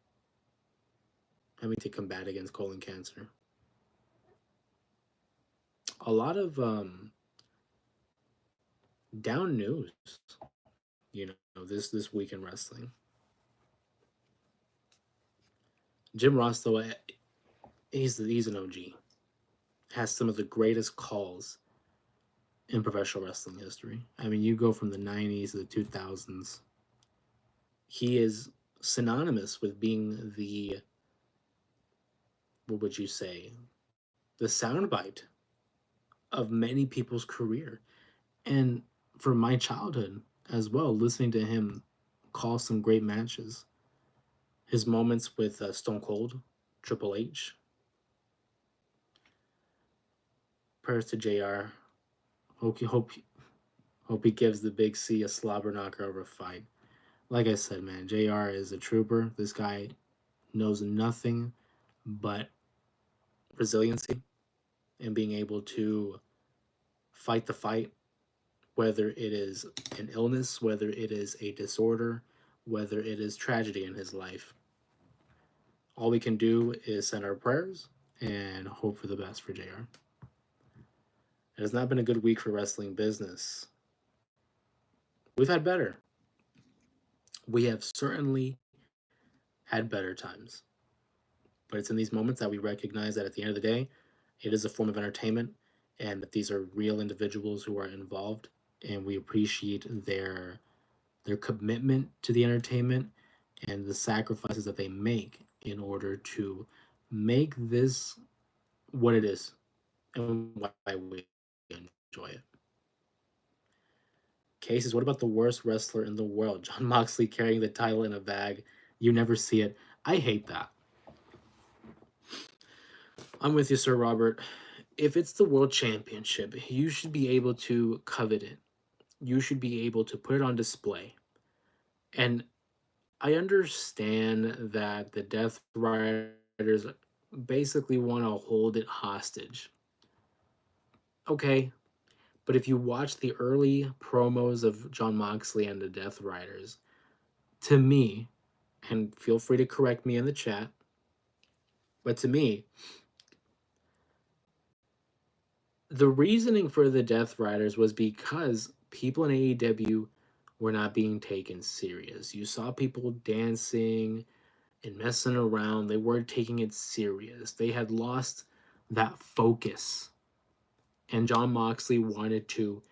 combat against colon cancer. A lot of down news, you know, this week in wrestling. Jim Ross, though, he's an OG. Has some of the greatest calls in professional wrestling history. I mean, you go from the 90s to the 2000s. He is synonymous with being the, what would you say, the soundbite of many people's career. And from my childhood as well, listening to him call some great matches. His moments with Stone Cold, Triple H. Prayers to JR. Hope he gives the Big C a slobber knocker over a fight. Like I said, man, JR is a trooper. This guy knows nothing but resiliency and being able to fight the fight, whether it is an illness, whether it is a disorder, whether it is tragedy in his life. All we can do is send our prayers and hope for the best for JR. It has not been a good week for wrestling business. We've had better. We have certainly had better times. But it's in these moments that we recognize that at the end of the day, it is a form of entertainment and that these are real individuals who are involved, and we appreciate their commitment to the entertainment and the sacrifices that they make in order to make this what it is and why we enjoy it. Cases, what about the worst wrestler in the world? Jon Moxley carrying the title in a bag. You never see it. I hate that. I'm with you, Sir Robert. If it's the world championship, you should be able to covet it. You should be able to put it on display. And I understand that the Death Riders basically want to hold it hostage. Okay, but if you watch the early promos of John Moxley and the Death Riders, to me, and feel free to correct me in the chat, but to me, the reasoning for the Death Riders was because people in AEW were not being taken serious. You saw people dancing and messing around. They weren't taking it serious. They had lost that focus. And John Moxley wanted to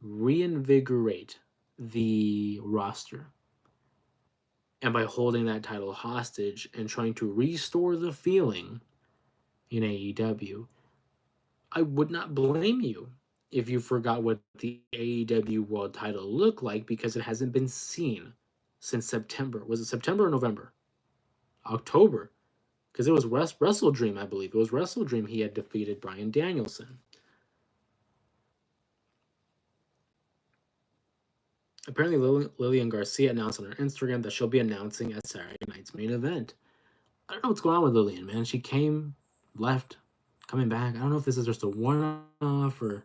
reinvigorate the roster. And by holding that title hostage and trying to restore the feeling in AEW, I would not blame you if you forgot what the AEW World title looked like because it hasn't been seen since September. Was it September or November? October. Because it was Wrestle Dream, I believe. It was Wrestle Dream he had defeated Bryan Danielson. Apparently, Lillian Garcia announced on her Instagram that she'll be announcing at Saturday night's main event. I don't know what's going on with Lillian, man. She came, left, coming back. I don't know if this is just a one-off or.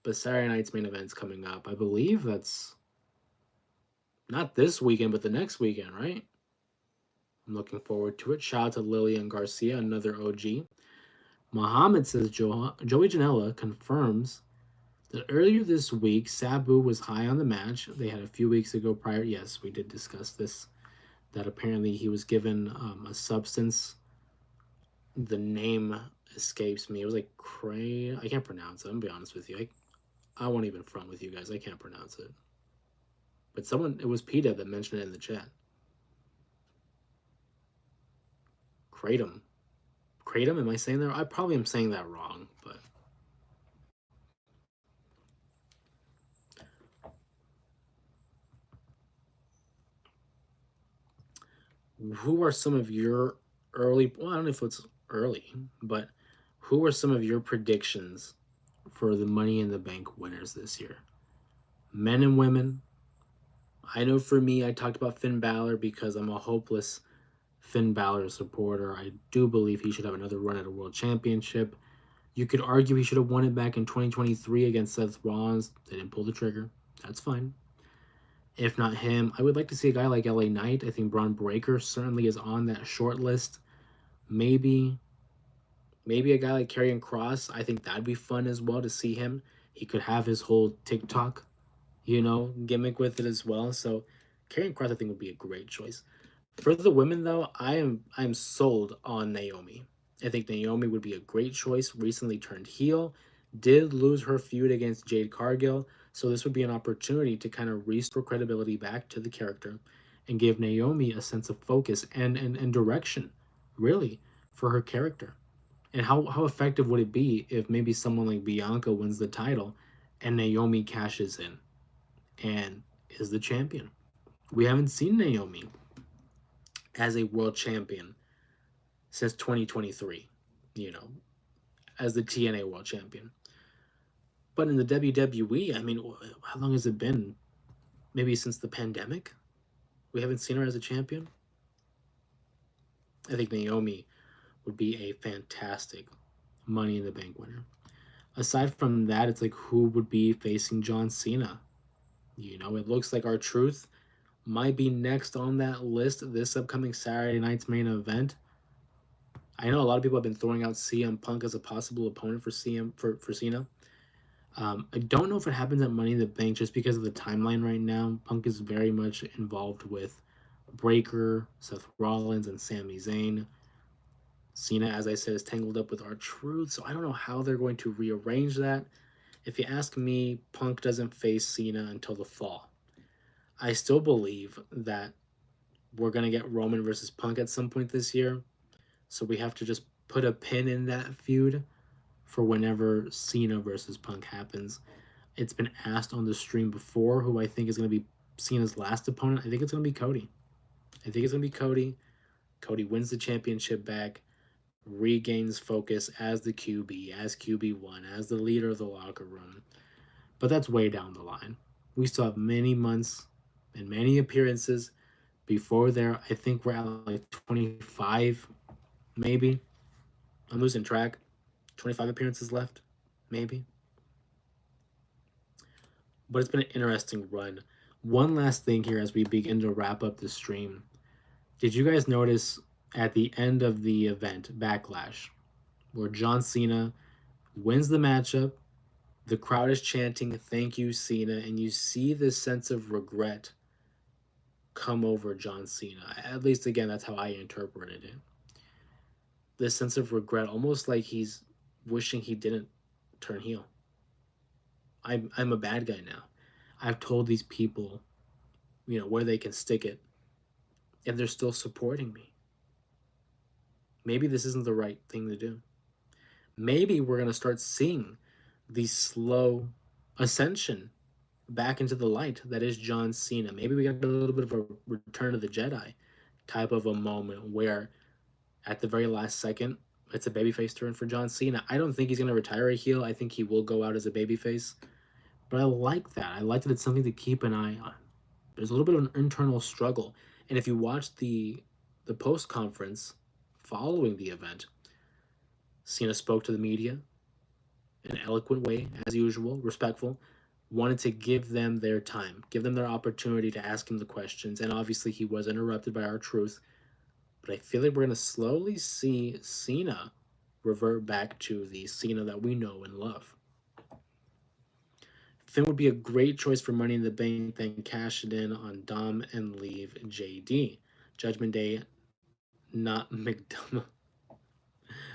But Saturday night's main event's coming up. I believe that's not this weekend, but the next weekend, right? I'm looking forward to it. Shout out to Lillian Garcia, another OG. Muhammad says Joey Janela confirms that earlier this week, Sabu was high on the match. They had a few weeks ago prior. Yes, we did discuss this. That apparently he was given a substance. The name escapes me. It was like Cray. I can't pronounce it. I'm gonna be honest with you. I won't even front with you guys. I can't pronounce it. But someone, it was PETA that mentioned it in the chat. Kratom. Kratom? Am I saying that? I probably am saying that wrong, but who are some of your early, well, I don't know if it's early, but who are some of your predictions for the Money in the Bank winners this year? Men and women. I know for me, I talked about Finn Balor because I'm a hopeless Finn Balor supporter. I do believe he should have another run at a world championship. You could argue he should have won it back in 2023 against Seth Rollins. They didn't pull the trigger. That's fine. If not him, I would like to see a guy like LA Knight. I think Braun Breaker certainly is on that short list. Maybe, maybe a guy like Karrion Kross. I think that'd be fun as well to see him. He could have his whole TikTok, gimmick with it as well. So Karrion Kross, I think, would be a great choice. For the women, though, I'm sold on Naomi. I think Naomi would be a great choice. Recently turned heel, did lose her feud against Jade Cargill, so this would be an opportunity to kind of restore credibility back to the character and give Naomi a sense of focus and direction, really, for her character. And how effective would it be if maybe someone like Bianca wins the title and Naomi cashes in and is the champion? We haven't seen Naomi as a world champion since 2023, you know, as the TNA world champion. But in the WWE, I mean, how long has it been? Maybe since the pandemic? We haven't seen her as a champion? I think Naomi would be a fantastic Money in the Bank winner. Aside from that, it's like who would be facing John Cena? It looks like R-Truth might be next on that list this upcoming Saturday night's main event. I know a lot of people have been throwing out CM Punk as a possible opponent for Cena. I don't know if it happens at Money in the Bank just because of the timeline right now. Punk is very much involved with Breaker, Seth Rollins, and Sami Zayn. Cena, as I said, is tangled up with R-Truth, so I don't know how they're going to rearrange that. If you ask me, Punk doesn't face Cena until the fall. I still believe that we're going to get Roman versus Punk at some point this year, so we have to just put a pin in that feud for whenever Cena versus Punk happens. It's been asked on the stream before who I think is going to be Cena's last opponent. I think it's going to be Cody. I think it's going to be Cody. Cody wins the championship back, regains focus as the QB, as QB1, as the leader of the locker room. But that's way down the line. We still have many months in many appearances. Before there, I think we're at like 25, maybe. I'm losing track. 25 appearances left, maybe. But it's been an interesting run. One last thing here as we begin to wrap up the stream. Did you guys notice at the end of the event, Backlash, where John Cena wins the matchup? The crowd is chanting, "Thank you, Cena," and you see this sense of regret come over John Cena. At least, again, that's how I interpreted it. This sense of regret, almost like he's wishing he didn't turn heel. I'm a bad guy now. I've told these people, where they can stick it, and they're still supporting me. Maybe this isn't the right thing to do. Maybe we're going to start seeing the slow ascension back into the light that is John Cena. Maybe we got a little bit of a Return of the Jedi type of a moment where at the very last second, it's a babyface turn for John Cena. I don't think he's going to retire a heel. I think he will go out as a babyface. But I like that. I like that it's something to keep an eye on. There's a little bit of an internal struggle. And if you watch the post conference following the event, Cena spoke to the media in an eloquent way, as usual, respectful, wanted to give them their time, give them their opportunity to ask him the questions. And obviously, he was interrupted by R-Truth. But I feel like we're going to slowly see Cena revert back to the Cena that we know and love. Finn would be a great choice for Money in the Bank, then cash it in on Dom and leave JD. Judgment Day, not McDonough.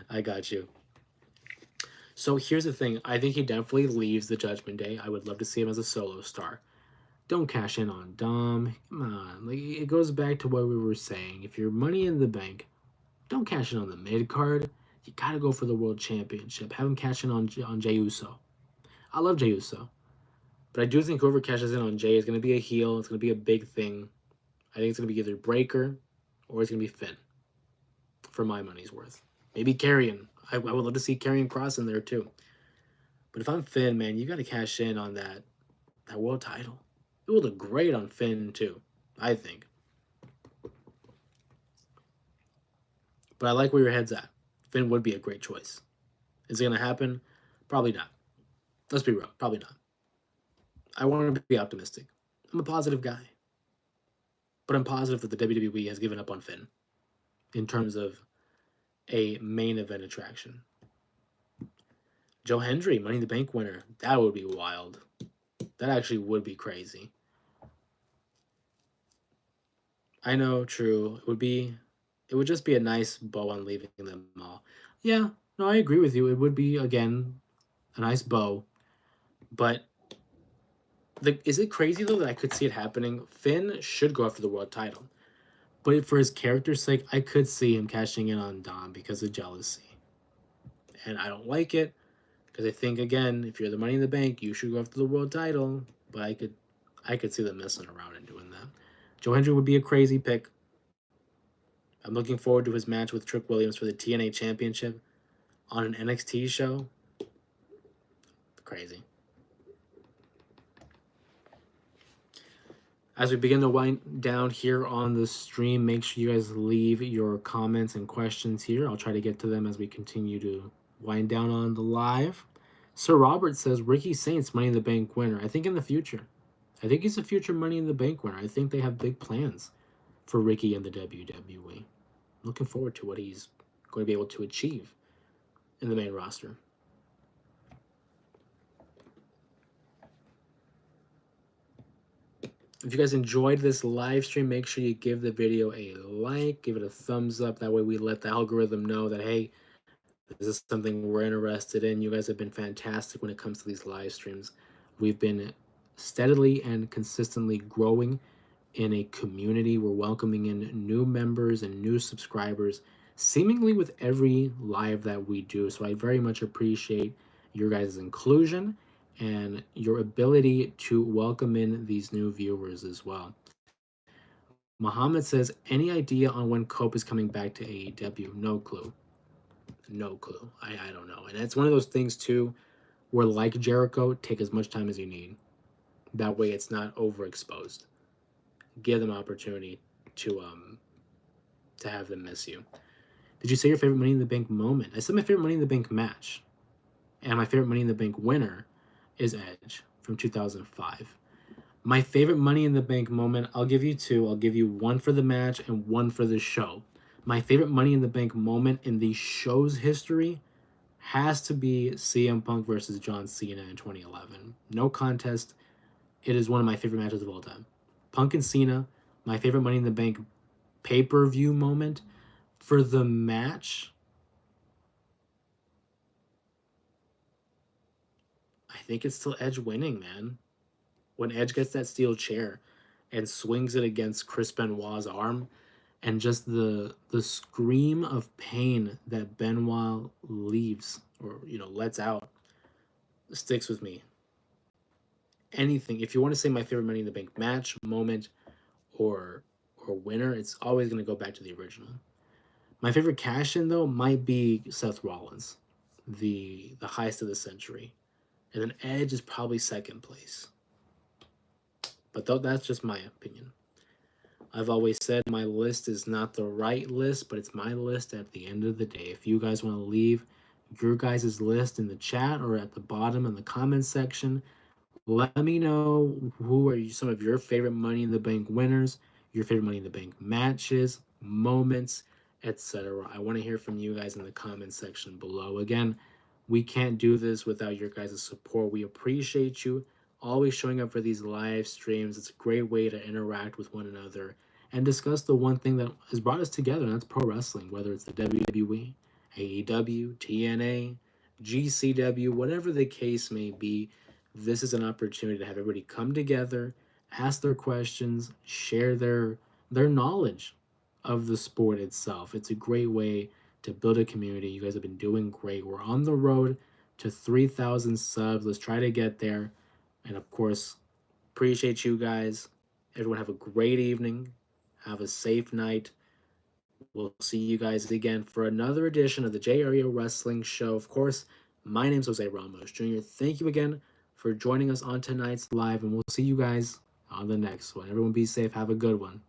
I got you. So here's the thing. I think he definitely leaves the Judgment Day. I would love to see him as a solo star. Don't cash in on Dom. Come on. Like, it goes back to what we were saying. If you're Money in the Bank, don't cash in on the mid card. You gotta go for the World Championship. Have him cash in on Jey Uso. I love Jey Uso. But I do think whoever cashes in on Jey is going to be a heel. It's going to be a big thing. I think it's going to be either Breaker or it's going to be Finn, for my money's worth. Maybe Karrion. I would love to see Karrion Kross in there too. But if I'm Finn, man, you got to cash in on that world title. It will look great on Finn too, I think. But I like where your head's at. Finn would be a great choice. Is it going to happen? Probably not. Let's be real. Probably not. I want to be optimistic. I'm a positive guy. But I'm positive that the WWE has given up on Finn in terms of a main event attraction. Joe Hendry, Money in the Bank winner. That would be wild. That actually would be crazy. I know, true. It would just be a nice bow on leaving them all. Yeah, no, I agree with you. It would be, again, a nice bow. But is it crazy, though, that I could see it happening? Finn should go after the world title. But for his character's sake, I could see him cashing in on Dom because of jealousy. And I don't like it because I think, again, if you're the Money in the Bank, you should go after the world title. But I could see them messing around and doing that. Joe Hendry would be a crazy pick. I'm looking forward to his match with Trick Williams for the TNA Championship on an NXT show. Crazy. As we begin to wind down here on the stream, make sure you guys leave your comments and questions here. I'll try to get to them as we continue to wind down on the live. Sir Robert says, Ricky Saints, Money in the Bank winner. I think in the future. I think he's a future Money in the Bank winner. I think they have big plans for Ricky and the WWE. Looking forward to what he's going to be able to achieve in the main roster. If you guys enjoyed this live stream, make sure you give the video a like, give it a thumbs up. That way we let the algorithm know that, hey, this is something we're interested in. You guys have been fantastic when it comes to these live streams. We've been steadily and consistently growing in a community. We're welcoming in new members and new subscribers, seemingly with every live that we do. So I very much appreciate your guys' inclusion and your ability to welcome in these new viewers as well. Muhammad says, any idea on when Cope is coming back to AEW? No clue. No clue. I don't know. And it's one of those things, too, where, like Jericho, take as much time as you need. That way it's not overexposed. give them opportunity to um to have them miss you. Did you say your favorite Money in the Bank moment? I said my favorite Money in the Bank match, and my favorite Money in the Bank winner is Edge from 2005. My favorite Money in the Bank moment, I'll give you two. I'll give you one for the match and one for the show. My favorite Money in the Bank moment in the show's history has to be CM Punk versus John Cena in 2011. No contest. It is one of my favorite matches of all time. Punk and Cena, my favorite Money in the Bank pay per view moment. For the match, I think it's still Edge winning, man. When Edge gets that steel chair and swings it against Chris Benoit's arm, and just the scream of pain that Benoit leaves or lets out sticks with me. Anything, if you want to say my favorite Money in the Bank match, moment, or winner, it's always gonna go back to the original. My favorite cash in though might be Seth Rollins, the heist of the century, and then Edge is probably second place. But that's just my opinion. I've always said my list is not the right list, but it's my list at the end of the day. If you guys want to leave your guys' list in the chat or at the bottom in the comments section, let me know who are some of your favorite Money in the Bank winners, your favorite Money in the Bank matches, moments, etc. I want to hear from you guys in the comments section below. Again, we can't do this without your guys' support. We appreciate you always showing up for these live streams. It's a great way to interact with one another and discuss the one thing that has brought us together, and that's pro wrestling, whether it's the WWE, AEW, TNA, GCW, whatever the case may be. This is an opportunity to have everybody come together, ask their questions, share their knowledge of the sport itself. It's a great way to build a community. You guys have been doing great. We're on the road to 3,000 subs. Let's try to get there. And of course, appreciate you guys. Everyone have a great evening. Have a safe night. We'll see you guys again for another edition of the J Area Wrestling Show. Of course, my name's Jose Ramos Jr. Thank you again for joining us on tonight's live, and we'll see you guys on the next one. Everyone be safe. Have a good one.